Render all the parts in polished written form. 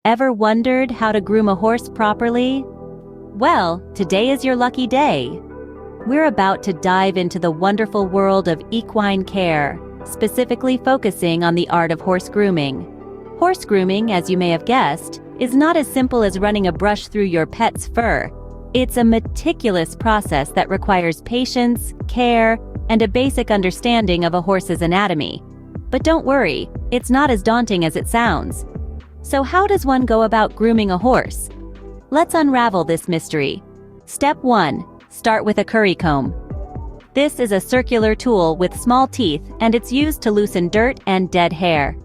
Ever wondered how to groom a horse properly? Well, today is your lucky day. We're about to dive into the wonderful world of equine care, specifically focusing on the art of horse grooming. Horse grooming, as you may have guessed, is not as simple as running a brush through your pet's fur. It's a meticulous process that requires patience, care, and a basic understanding of a horse's anatomy. But don't worry, it's not as daunting as it sounds. So how does one go about grooming a horse? Let's unravel this mystery. Step 1. Start with a curry comb. This is a circular tool with small teeth, and it's used to loosen dirt and dead hair.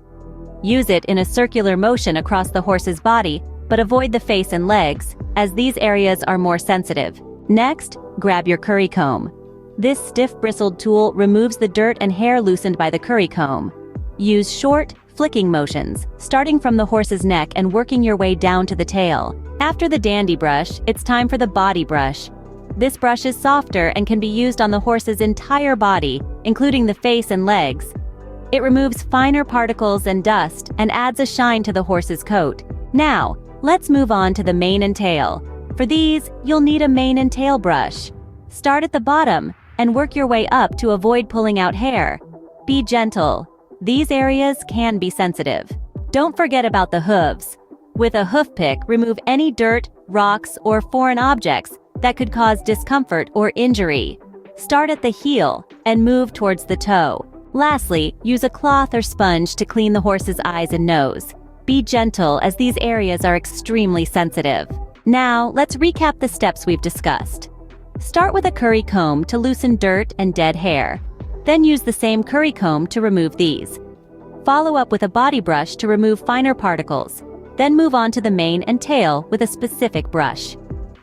Use it in a circular motion across the horse's body, but avoid the face and legs, as these areas are more sensitive. Next, grab your curry comb. This stiff bristled tool removes the dirt and hair loosened by the curry comb. Use short, flicking motions, starting from the horse's neck and working your way down to the tail. After the dandy brush, it's time for the body brush. This brush is softer and can be used on the horse's entire body, including the face and legs. It removes finer particles and dust and adds a shine to the horse's coat. Now, let's move on to the mane and tail. For these, you'll need a mane and tail brush. Start at the bottom and work your way up to avoid pulling out hair. Be gentle. These areas can be sensitive. Don't forget about the hooves. With a hoof pick, remove any dirt, rocks, or foreign objects that could cause discomfort or injury. Start at the heel and move towards the toe. Lastly, use a cloth or sponge to clean the horse's eyes and nose. Be gentle, as these areas are extremely sensitive. Now, let's recap the steps we've discussed. Start with a curry comb to loosen dirt and dead hair. Then use the same curry comb to remove these. Follow up with a body brush to remove finer particles. Then move on to the mane and tail with a specific brush.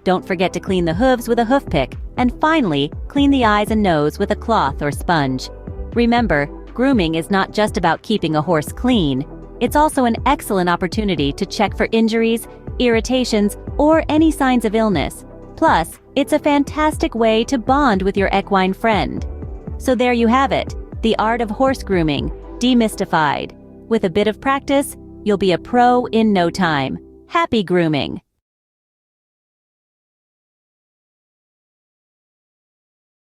Don't forget to clean the hooves with a hoof pick, and finally, clean the eyes and nose with a cloth or sponge. Remember, grooming is not just about keeping a horse clean. It's also an excellent opportunity to check for injuries, irritations, or any signs of illness. Plus, it's a fantastic way to bond with your equine friend. So there you have it, the art of horse grooming, demystified. With a bit of practice, you'll be a pro in no time. Happy grooming!